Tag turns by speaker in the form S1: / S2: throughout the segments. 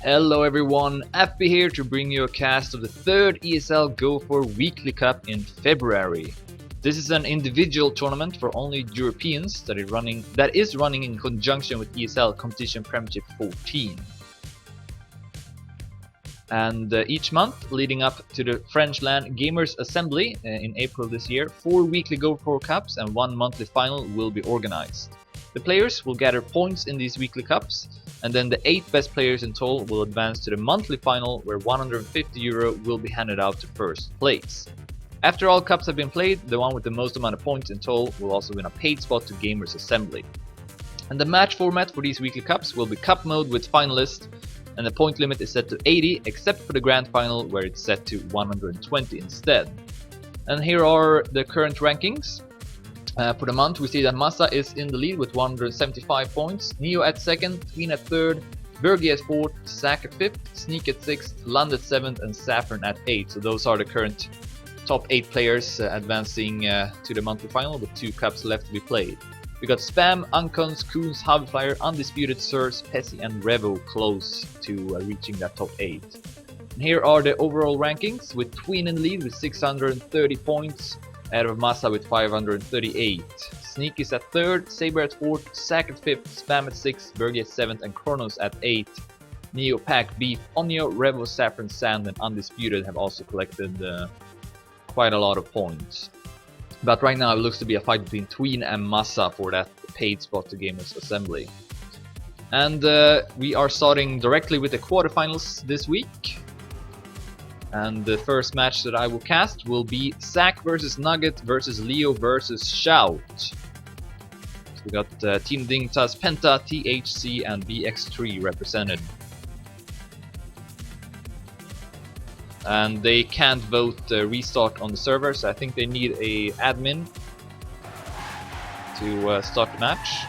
S1: Hello everyone, FB here to bring you a cast of the third ESL Go4 Weekly Cup in February. This is an individual tournament for only Europeans that is running in conjunction with ESL Competition Premiership 14. And each month, leading up to the French LAN Gamers Assembly in April this year, 4 weekly Go4 Cups and 1 monthly final will be organized. The players will gather points in these weekly cups, and then the 8 best players in total will advance to the monthly final, where €150 will be handed out to first place. After all cups have been played, the one with the most amount of points in total will also win a paid spot to Gamers Assembly. And the match format for these weekly cups will be cup mode with finalists, and the point limit is set to 80, except for the grand final where it's set to 120 instead. And here are the current rankings. For the month, we see that Massa is in the lead with 175 points, Neo at 2nd, Tween at 3rd, Bergie at 4th, Zack at 5th, Sneak at 6th, Lund at 7th, and Saffron at 8th. So those are the current top 8 players advancing to the monthly final with 2 cups left to be played. We got Spam, Uncons, Koons, Haviflyer, Undisputed, Sirs, Pessy, and Revo close to reaching that top 8. And here are the overall rankings, with Tween in lead with 630 points, out of Massa with 538. Sneak is at 3rd, Saber at 4th, Zack at 5th, Spam at 6th, Bergie at 7th, and Kronos at 8th. Neo, Pack, Beef, Onyo, Revo, Saffron, Sand, and Undisputed have also collected quite a lot of points. But right now it looks to be a fight between Tween and Massa for that paid spot to Gamers Assembly. And we are starting directly with the quarterfinals this week. And the first match that I will cast will be Zack versus Nugget versus Leo versus Shaut. So we got Team Dignitas, Penta, THC, and BX3 represented. And they can't vote restart on the server, so I think they need a admin to start the match.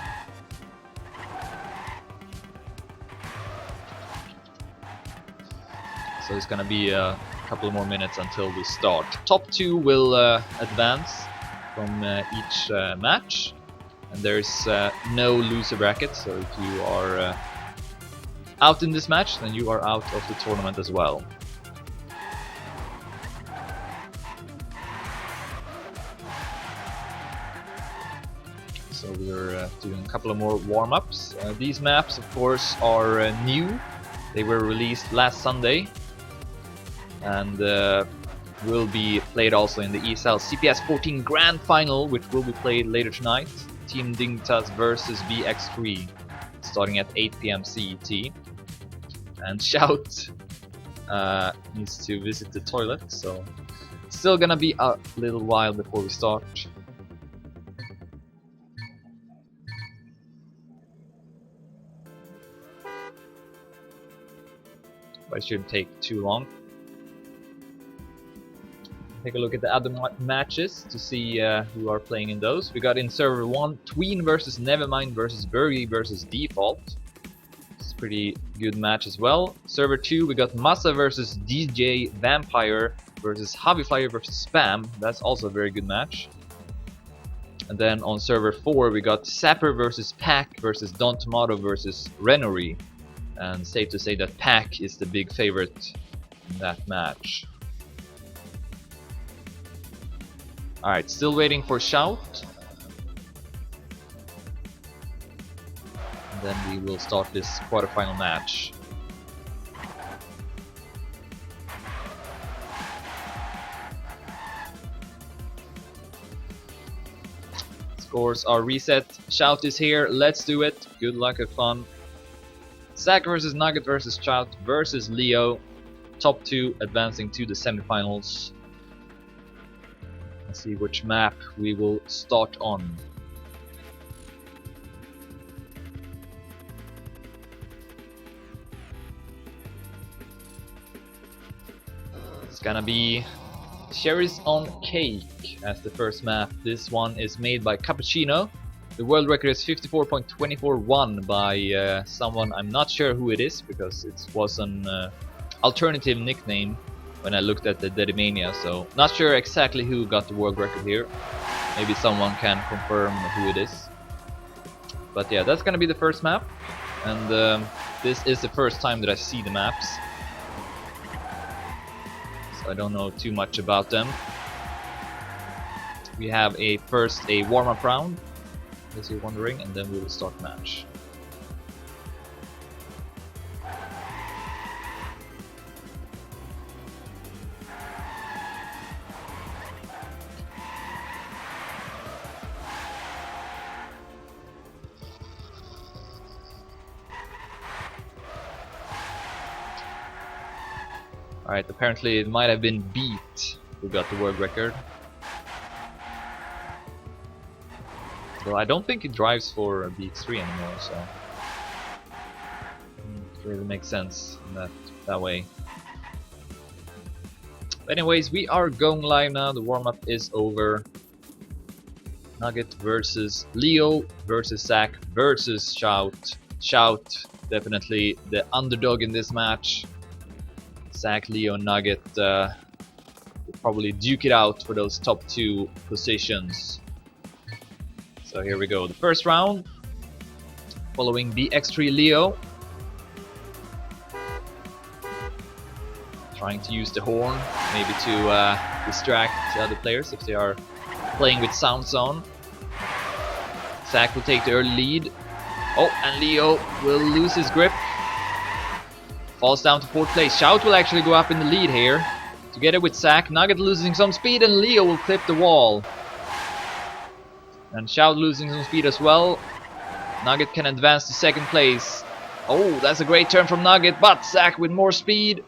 S1: So it's gonna be a couple more minutes until we start. Top 2 will advance from each match, and there's no loser bracket, so if you are out in this match, then you are out of the tournament as well. So we're doing a couple of more warm-ups. These maps, of course, are new. They were released last Sunday, and will be played also in the ESL CPS 14 Grand Final, which will be played later tonight. Team Dignitas versus BX3, starting at 8 PM CET. And Shout needs to visit the toilet, so it's still gonna be a little while before we start. But it shouldn't take too long. Take a look at the other matches to see who are playing in those. We got in server 1, Tween versus Nevermind versus Bergie versus Default. It's a pretty good match as well. Server 2, we got Massa versus DJ Vampire versus Haviflyer versus Spam. That's also a very good match. And then on server 4, we got Sapper versus Pack versus Don Tomato versus Renory. And safe to say that Pack is the big favorite in that match. Alright, still waiting for Shout. And then we will start this quarterfinal match. Scores are reset. Shout is here. Let's do it. Good luck and fun. Zack versus Nugget versus Shout versus Leo. Top 2 advancing to the semifinals. Let's see which map we will start on. It's gonna be Cherries on Cake as the first map. This one is made by Cappuccino. The world record is 54.241 by someone, I'm not sure who it is, because it was an alternative nickname when I looked at the Dedimania, so not sure exactly who got the world record here. Maybe someone can confirm who it is. But yeah, that's gonna be the first map. and this is the first time that I see the maps, so I don't know too much about them. We have first a warm-up round, in case you're wondering, and then we will start match. Alright, apparently it might have been Beat who got the world record. Though I don't think it drives for BX3 anymore, so it really makes sense in that way. But anyways, we are going live now. The warm-up is over. Nugget versus Leo versus Zack versus Shaut. Shaut definitely the underdog in this match. Zack, Leo, Nugget will probably duke it out for those top 2 positions. So here we go, the first round, following BX3 Leo. Trying to use the horn, maybe to distract the other players if they are playing with sounds on. Zack will take the early lead. Oh, and Leo will lose his grip. Falls down to 4th place. Shaut will actually go up in the lead here. Together with Zack, Nugget losing some speed, and Leo will clip the wall. And Shaut losing some speed as well. Nugget can advance to 2nd place. Oh, that's a great turn from Nugget, but Zack with more speed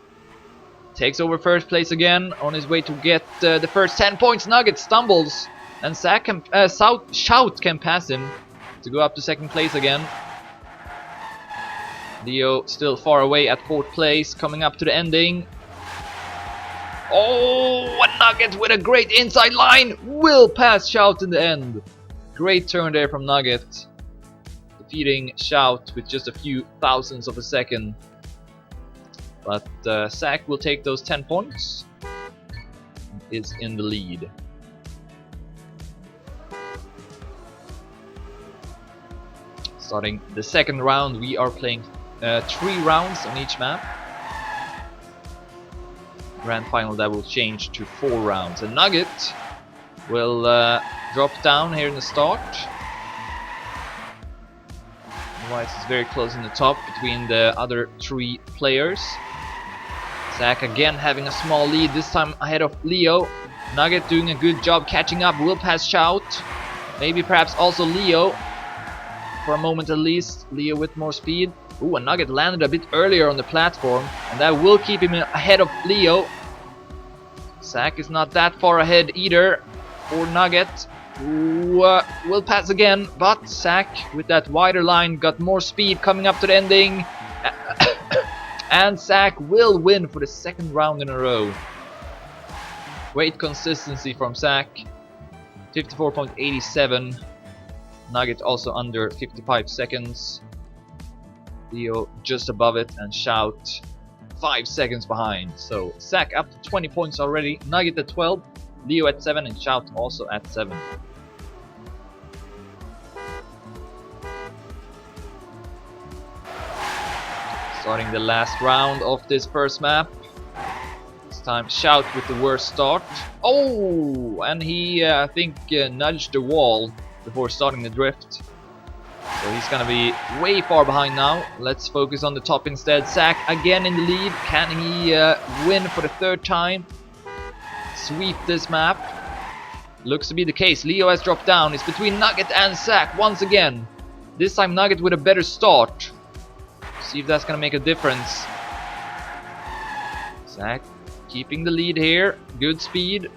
S1: takes over 1st place again on his way to get the first 10 points. Nugget stumbles, and Shaut can pass him to go up to 2nd place again. Leo still far away at 4th place, coming up to the ending. Oh, a Nugget with a great inside line will pass Shaut in the end. Great turn there from Nugget, defeating Shaut with just a few thousandths of a second. But Zack will take those 10 points, is in the lead. Starting the 2nd round, we are playing 3 rounds on each map. Grand final that will change to 4 rounds. And Nugget will drop down here in the start. Otherwise it's very close in the top between the other 3 players. Zack again having a small lead, this time ahead of Leo. Nugget doing a good job catching up, will pass Shaut. Maybe perhaps also Leo. For a moment at least, Leo with more speed. Ooh, a Nugget landed a bit earlier on the platform, and that will keep him ahead of Leo. Zack is not that far ahead either for Nugget, who will pass again, but Zack with that wider line got more speed coming up to the ending. And Zack will win for the 2nd round in a row. Great consistency from Zack. 54.87. Nugget also under 55 seconds. Leo just above it, and Shaut 5 seconds behind. So Zack up to 20 points already. Nugget at 12, Leo at 7, and Shaut also at 7. Starting the last round of this first map. This time Shaut with the worst start. Oh, and he I think nudged the wall before starting the drift. So he's gonna be way far behind now. Let's focus on the top instead. Zack again in the lead. Can he win for the 3rd time? Sweep this map. Looks to be the case. Leo has dropped down. It's between Nugget and Zack once again. This time Nugget with a better start. See if that's gonna make a difference. Zack keeping the lead here. Good speed.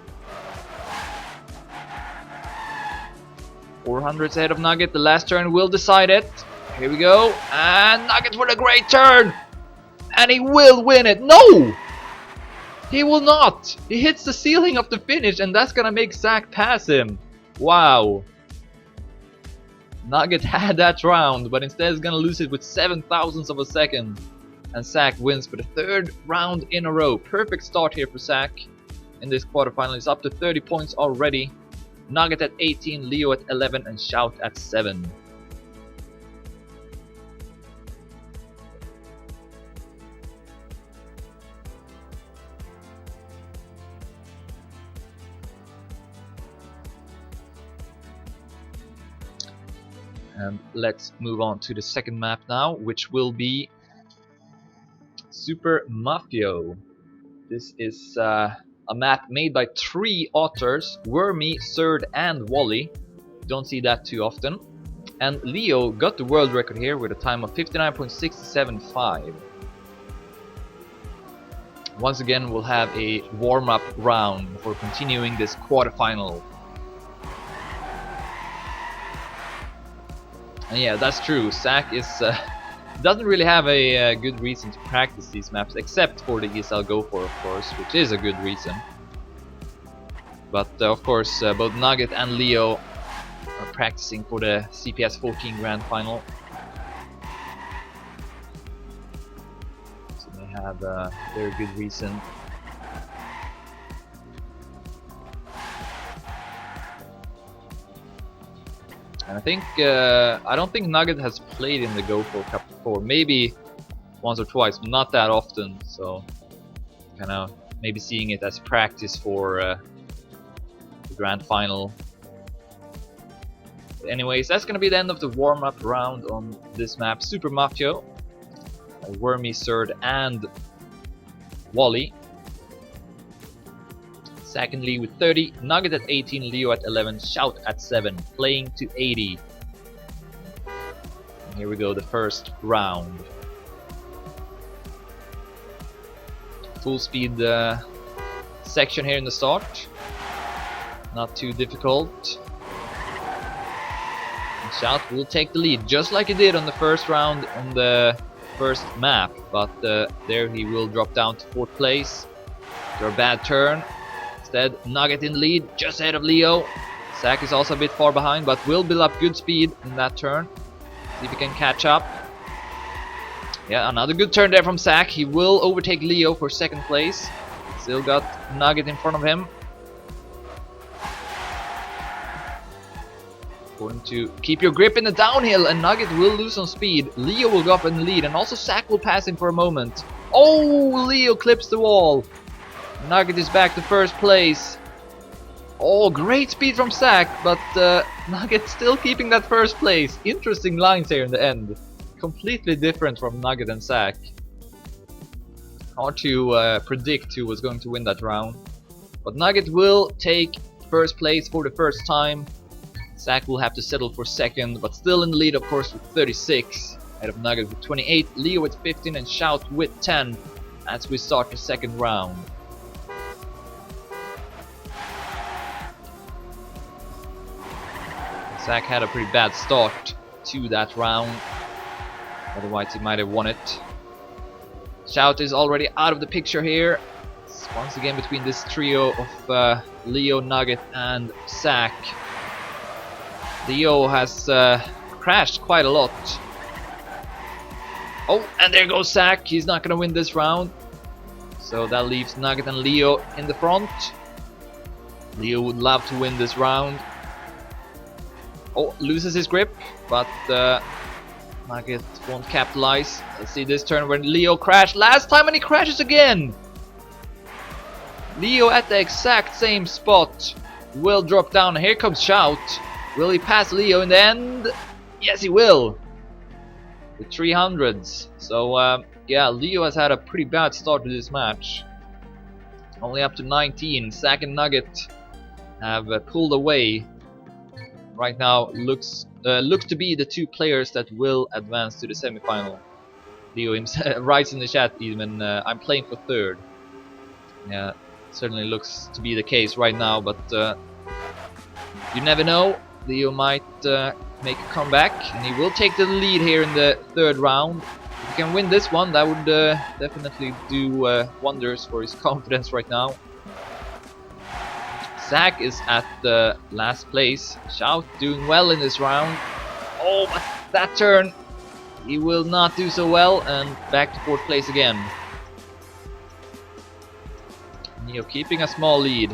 S1: 400s ahead of Nugget. The last turn will decide it. Here we go. And Nugget with a great turn. And he will win it. No! He will not. He hits the ceiling of the finish, and that's gonna make Zack pass him. Wow. Nugget had that round, but instead is gonna lose it with 7 thousandths of a second. And Zack wins for the 3rd round in a row. Perfect start here for Zack in this quarterfinal. He's up to 30 points already. Nugget at 18, Leo at 11, and Shaut at 7. And let's move on to the second map now, which will be Super Mafio. This is a map made by 3 authors, Wormy, Surd and Wally. Don't see that too often. And Leo got the world record here with a time of 59.675. Once again, we'll have a warm-up round before continuing this quarterfinal. And yeah, that's true. Zack is doesn't really have a good reason to practice these maps, except for the ESL Go4, of course, which is a good reason. But of course, both Nugget and Leo are practicing for the CPS 14 Grand Final. So they have a very good reason. And I don't think Nugget has played in the Go4 Cup before. Maybe once or twice, but not that often. So kind of maybe seeing it as practice for the Grand Final. But anyways, that's gonna be the end of the warm-up round on this map, Super Mafio. Wormy, Surd and Wally. Secondly with 30, Nugget at 18, Leo at 11, Shout at 7, playing to 80. And here we go, the first round. Full speed section here in the start. Not too difficult. And Shout will take the lead, just like he did on the first round on the first map. But there he will drop down to 4th place. After a bad turn. Instead, Nugget in the lead, just ahead of Leo. Zack is also a bit far behind, but will build up good speed in that turn. See if he can catch up. Yeah, another good turn there from Zack. He will overtake Leo for 2nd place. Still got Nugget in front of him. Going to keep your grip in the downhill, and Nugget will lose some speed. Leo will go up in the lead, and also Zack will pass him for a moment. Oh, Leo clips the wall. Nugget is back to 1st place. Oh, great speed from Zack, but Nugget still keeping that 1st place. Interesting lines here in the end. Completely different from Nugget and Zack. Hard to predict who was going to win that round. But Nugget will take 1st place for the first time. Zack will have to settle for 2nd, but still in the lead, of course, with 36. Ahead of Nugget with 28, Leo with 15, and Shout with 10 as we start the 2nd round. Zack had a pretty bad start to that round, otherwise he might have won it. Shout is already out of the picture here. It's once again between this trio of Leo, Nugget and Zack. Leo has crashed quite a lot. Oh, and there goes Zack. He's not gonna win this round. So that leaves Nugget and Leo in the front. Leo would love to win this round. Oh, loses his grip, but Nugget won't capitalize. Let's see this turn when Leo crashed last time, and he crashes again! Leo at the exact same spot will drop down. Here comes Shout. Will he pass Leo in the end? Yes, he will! With 300s. So, yeah, Leo has had a pretty bad start to this match. Only up to 19. Zack and Nugget have pulled away. Right now looks to be the 2 players that will advance to the semi-final. Leo himself writes in the chat even, I'm playing for 3rd. Yeah, certainly looks to be the case right now, but you never know. Leo might make a comeback, and he will take the lead here in the 3rd round. If he can win this one, that would definitely do wonders for his confidence right now. Zack is at the last place. Shout doing well in this round. Oh, but that turn he will not do so well, and back to 4th place again. Neo keeping a small lead.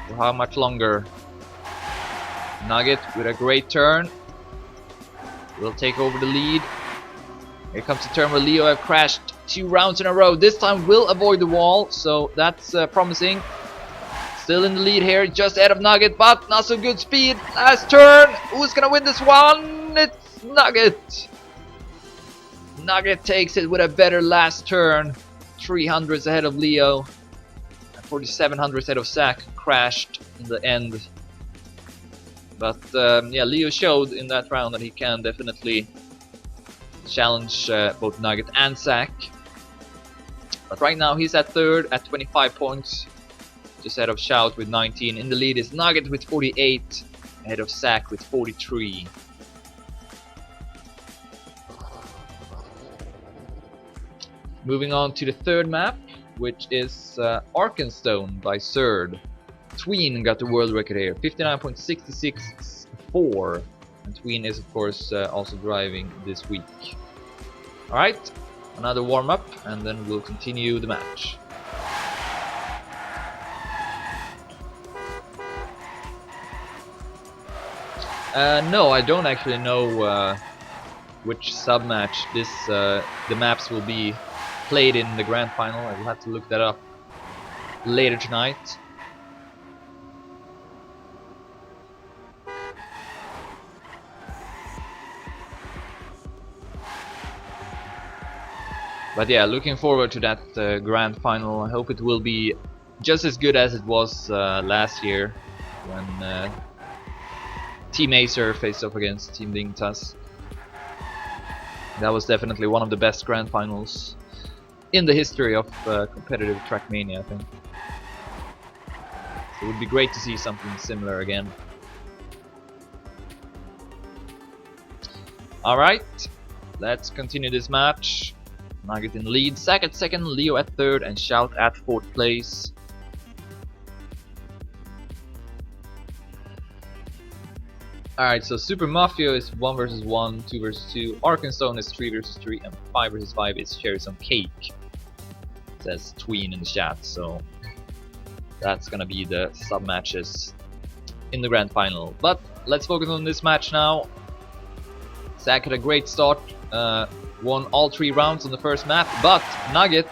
S1: For how much longer? Nugget with a great turn will take over the lead. Here comes the turn where Leo have crashed 2 rounds in a row. This time will avoid the wall, so that's promising. still in the lead here, just ahead of Nugget, but not so good speed. Last turn, who's gonna win this one? It's Nugget. Nugget takes it with a better last turn. 300s ahead of Leo. 4700s ahead of Zack. Crashed in the end. But yeah, Leo showed in that round that he can definitely challenge both Nugget and Zack. But right now he's at third at 25 points. Just ahead of Shaut with 19. In the lead is Nugget with 48. Ahead of Zack with 43. Moving on to the third map, which is Arkenstone by Surd. Tween got the world record here, 59.664. And Tween is of course also driving this week. Alright, another warm-up and then we'll continue the match. No, I don't actually know which sub-match the maps will be played in the grand final. I will have to look that up later tonight. But yeah, looking forward to that grand final. I hope it will be just as good as it was last year when Team Acer faced off against Team Dignitas. That was definitely one of the best grand finals in the history of competitive Trackmania, I think. So it would be great to see something similar again. Alright, let's continue this match. Nugget in the lead, Zack at second, Leo at third, and Shaut at fourth place. Alright, so Super Mafia is 1 versus 1, 2 versus 2, Arkenstone is 3 versus 3, and 5 versus 5 is Cherry Some Cake. It says Tween in the chat, so that's gonna be the sub matches in the grand final. But let's focus on this match now. Zack had a great start, won all 3 rounds on the first map, but Nugget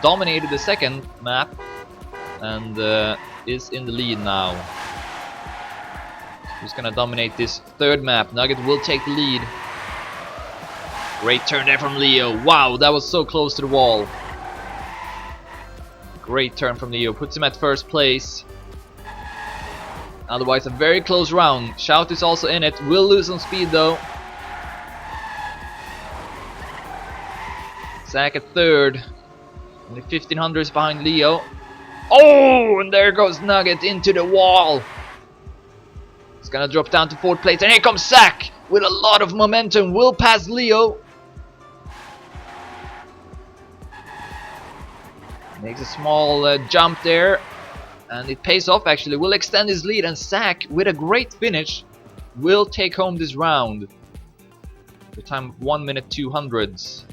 S1: dominated the second map and is in the lead now. Who's gonna dominate this third map? Nugget will take the lead. Great turn there from Leo. Wow, that was so close to the wall. Great turn from Leo, puts him at first place. Otherwise a very close round. Shaut is also in it, will lose some speed though. Zack at third, only 1500s behind Leo. Oh, and there goes Nugget into the wall. It's gonna drop down to fourth place, and here comes Zack with a lot of momentum, will pass Leo. Makes a small jump there, and it pays off actually, will extend his lead, and Zack with a great finish will take home this round. The time of 1 minute 200s.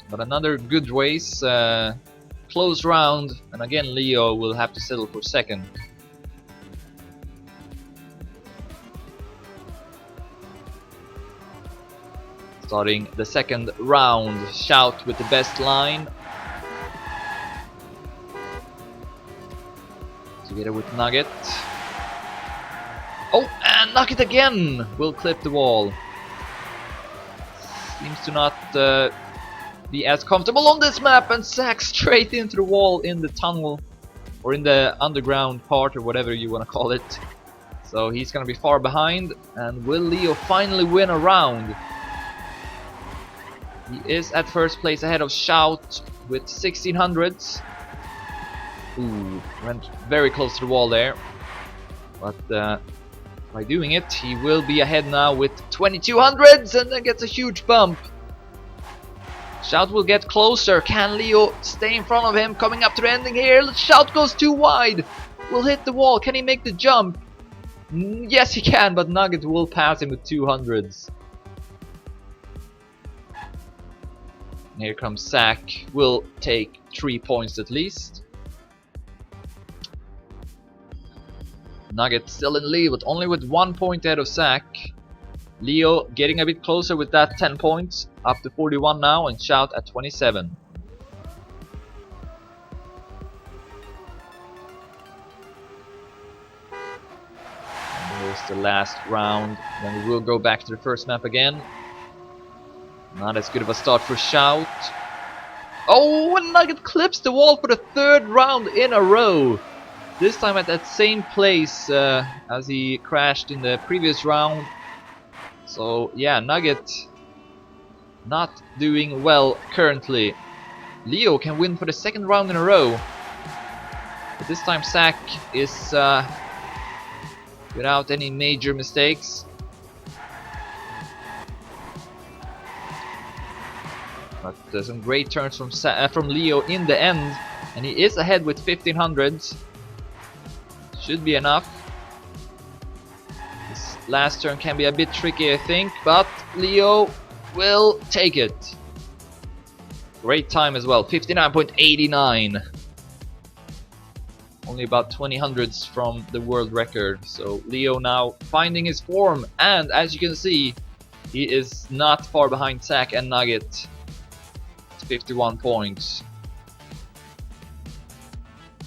S1: But another good race, close round, and again Leo will have to settle for second. Starting the second round, Shaut with the best line. Together with Nugget. Oh, and Nugget again will clip the wall. Seems to not be as comfortable on this map, and Zack straight into the wall in the tunnel, or in the underground part, or whatever you want to call it. So he's gonna be far behind, and will Leo finally win a round? He is at first place ahead of Shaut with 1600s. Ooh, went very close to the wall there. But by doing it, he will be ahead now with 2200s, and then gets a huge bump. Shaut will get closer. Can Leo stay in front of him? Coming up to the ending here. Shaut goes too wide. Will hit the wall. Can he make the jump? Yes, he can, but Nugget will pass him with 200s. And here comes Zack. Will take 3 points at least. Nugget still in the lead, but only with 1 point ahead of Zack. Leo getting a bit closer with that 10 points, up to 41 now, and Shaut at 27. It's the last round. Then we will go back to the first map again. Not as good of a start for Shout. Oh, and Nugget clips the wall for the third round in a row. This time at that same place as he crashed in the previous round. So yeah, Nugget not doing well currently. Leo can win for the second round in a row. But this time Zack is without any major mistakes. But some great turns from Leo in the end. And he is ahead with 1500s. Should be enough. This last turn can be a bit tricky, I think. But Leo will take it. Great time as well, 59.89. Only about 20 hundredths from the world record. So Leo now finding his form. And as you can see, he is not far behind Zack and Nugget. 51 points.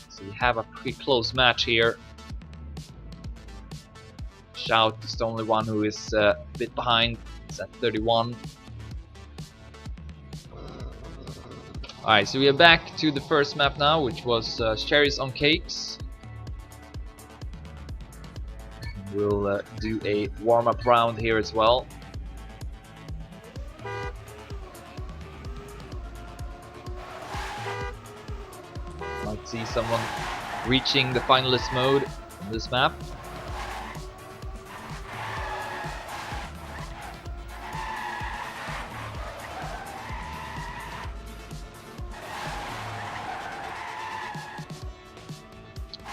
S1: So we have a pretty close match here. Shout is the only one who is a bit behind. It's at 31. Alright, so we are back to the first map now, which was Cherries on Cakes. We'll do a warm-up round here as well. Might see someone reaching the finalist mode on this map.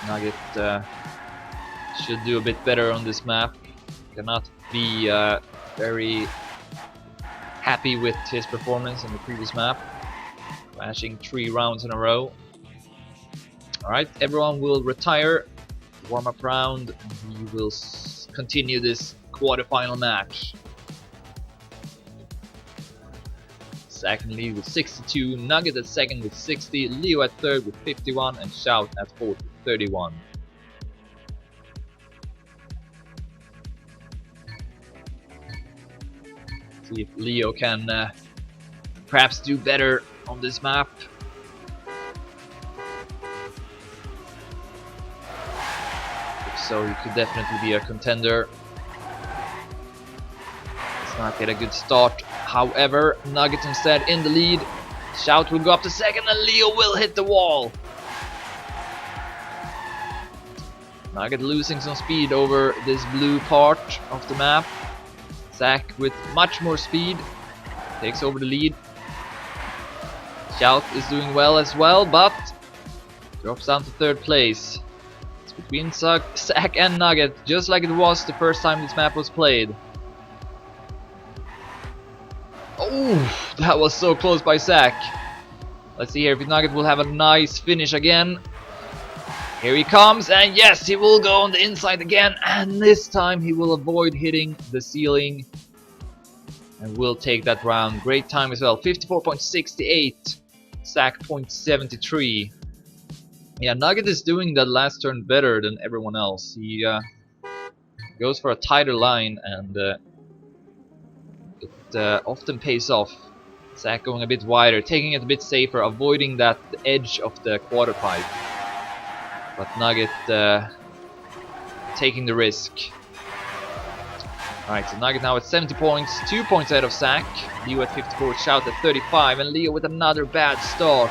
S1: Nugget should do a bit better on this map. Cannot be very happy with his performance in the previous map. Crashing 3 rounds in a row. Alright, everyone will retire. Warm-up round. And we will continue this quarterfinal match. Zack in lead with 62, Nugget at second with 60, Leo at third with 51, and Shout at fourth with 31. See if Leo can perhaps do better on this map. If so, he could definitely be a contender. Let's not get a good start. However, Nugget instead in the lead. Shout will go up to second and Leo will hit the wall. Nugget losing some speed over this blue part of the map. Zack with much more speed takes over the lead. Shout is doing well as well, but drops down to third place. It's between Zack and Nugget, just like it was the first time this map was played. Oh, that was so close by Zack. Let's see here if Nugget will have a nice finish again. Here he comes, and yes, he will go on the inside again, and this time he will avoid hitting the ceiling and will take that round. Great time as well, 54.68, Zack 0.73. Yeah, Nugget is doing that last turn better than everyone else. He goes for a tighter line, and it often pays off. Zack going a bit wider, taking it a bit safer, avoiding that edge of the quarter pipe. But Nugget taking the risk. Alright, so Nugget now at 70 points, 2 points ahead of Zack. Leo at 54, Shout at 35, and Leo with another bad start.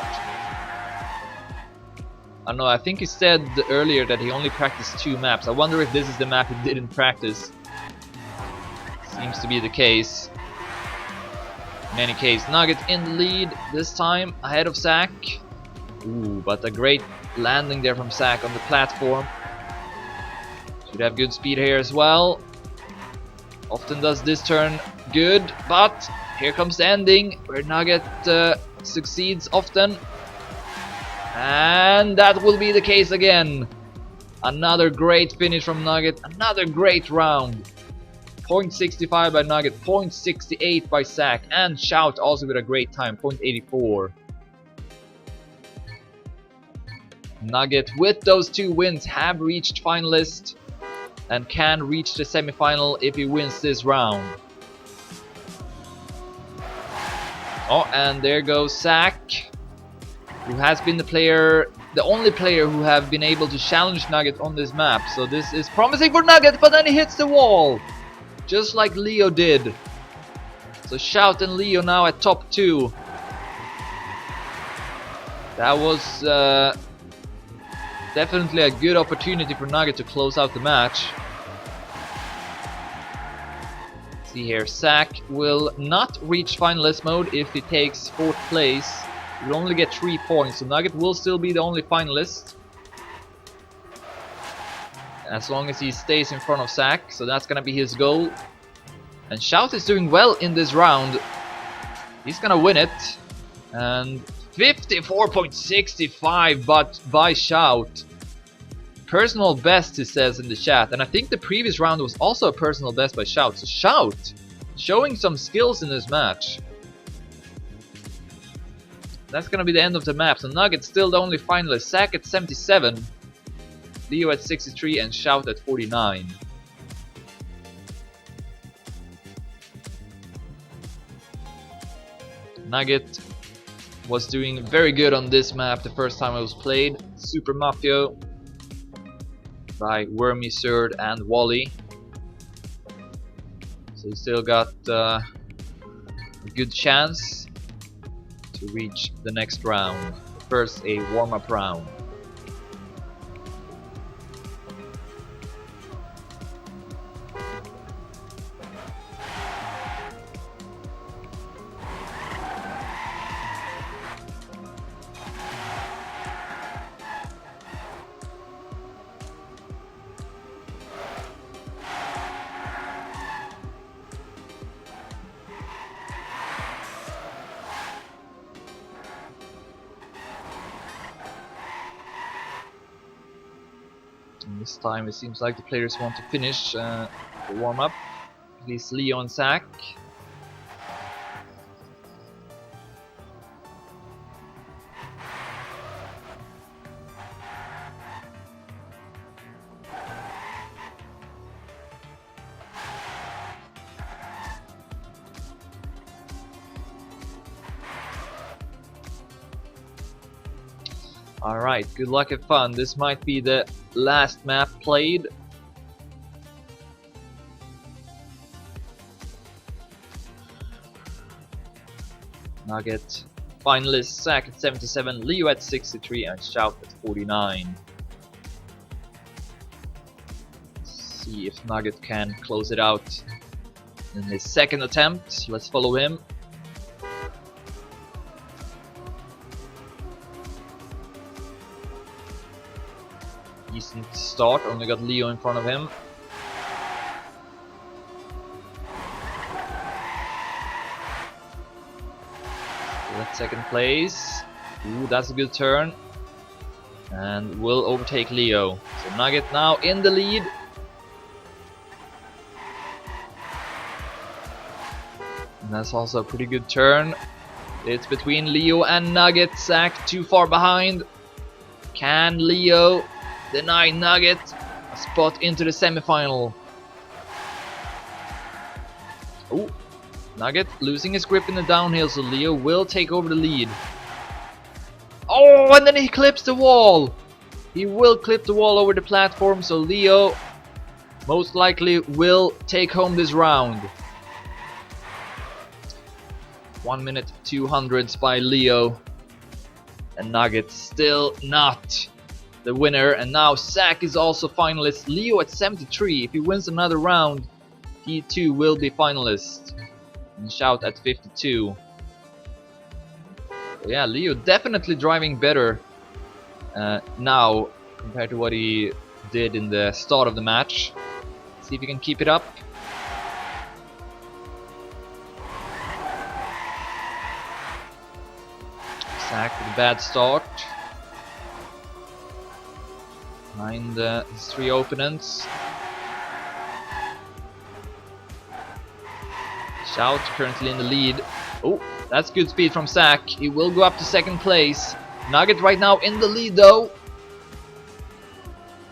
S1: I don't know, I think he said earlier that he only practiced 2 maps. I wonder if this is the map he didn't practice. Seems to be the case. In any case, Nugget in the lead this time, ahead of Zack. Ooh, but a great landing there from Zack on the platform. Should have good speed here as well. Often does this turn good, but here comes the ending where Nugget succeeds often. And that will be the case again. Another great finish from Nugget, another great round. 0.65 by Nugget, 0.68 by Zack, and Shout also with a great time, 0.84. Nugget with those 2 wins have reached finalist. and can reach the semi-final if he wins this round. Oh, and there goes Zack, who has been the only player who have been able to challenge Nugget on this map. So this is promising for Nugget, but then he hits the wall, just like Leo did. So Shaut and Leo now at top 2. That was definitely a good opportunity for Nugget to close out the match. See here, Zack will not reach finalist mode if he takes 4th place. He will only get 3 points, so Nugget will still be the only finalist, as long as he stays in front of Zack, so that's gonna be his goal. And Shaut is doing well in this round. He's gonna win it. And 54.65 but by Shaut. Personal best, he says in the chat. And I think the previous round was also a personal best by Shaut. So Shaut showing some skills in this match. That's gonna be the end of the map. So Nugget still the only finalist. Zack at 77, Leo at 63, and Shaut at 49. Nugget was doing very good on this map the first time it was played. Super Mafio by Wormy, Surd, and Wally. So he still got a good chance to reach the next round. First, a warm-up round. And this time it seems like the players want to finish the warm-up. At least Leo and Zack. Alright, good luck and fun. This might be the last map played. Nugget finalist, Zack at 77, Leo at 63, and Shaut at 49. Let's see if Nugget can close it out in his second attempt. Let's follow him. Decent start, only got Leo in front of him. Still at second place. Ooh, that's a good turn. And will overtake Leo. So Nugget now in the lead. And that's also a pretty good turn. It's between Leo and Nugget. Zack too far behind. Can Leo deny Nugget a spot into the semi-final? Oh, Nugget losing his grip in the downhill, so Leo will take over the lead. Oh, and then he clips the wall. He will clip the wall over the platform, so Leo most likely will take home this round. 1 minute 200s by Leo, and Nugget still not the winner. And now Zack is also finalist. Leo at 73. If he wins another round, he too will be finalist. And Shaut at 52. So yeah, Leo definitely driving better now compared to what he did in the start of the match. See if he can keep it up. Zack with a bad start. Behind his 3 opponents. Shaut currently in the lead. Oh, that's good speed from Zack. He will go up to second place. Nugget right now in the lead though.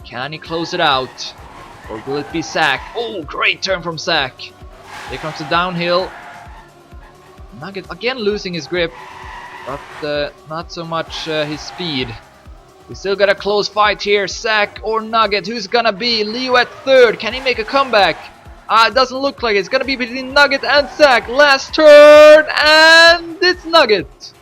S1: Can he close it out? Or will it be Zack? Oh, great turn from Zack. Here comes the downhill. Nugget again losing his grip, but not so much his speed. We still got a close fight here. Zack or Nugget? Who's gonna be? Leo at third. Can he make a comeback? It doesn't look like it. It's gonna be between Nugget and Zack. Last turn, and it's Nugget.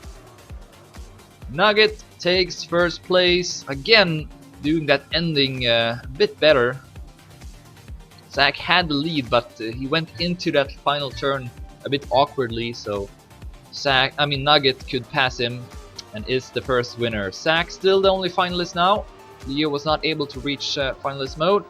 S1: Nugget takes first place. Again, doing that ending a bit better. Zack had the lead, but he went into that final turn a bit awkwardly, so Nugget could pass him and is the first winner. Zack still the only finalist now. Leo was not able to reach finalist mode.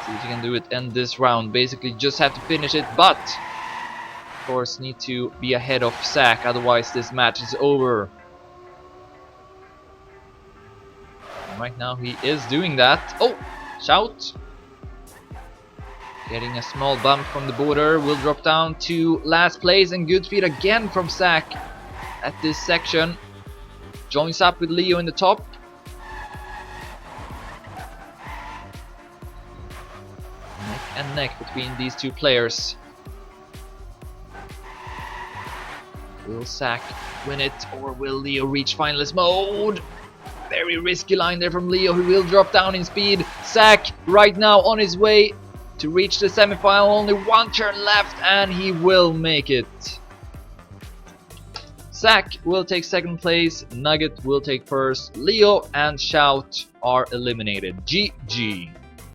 S1: See if he can do it end this round. Basically just have to finish it, but of course need to be ahead of Zack, otherwise this match is over. And right now he is doing that. Oh! Shaut! Getting a small bump from the border, will drop down to last place, and good feed again from Zack at this section. Joins up with Leo in the top. Neck and neck between these two players. Will Zack win it, or will Leo reach finalist mode? Very risky line there from Leo, who will drop down in speed. Zack right now on his way to reach the semifinal. Only one turn left and he will make it. Zack will take second place, Nugget will take first, Leo and Shaut are eliminated. GG.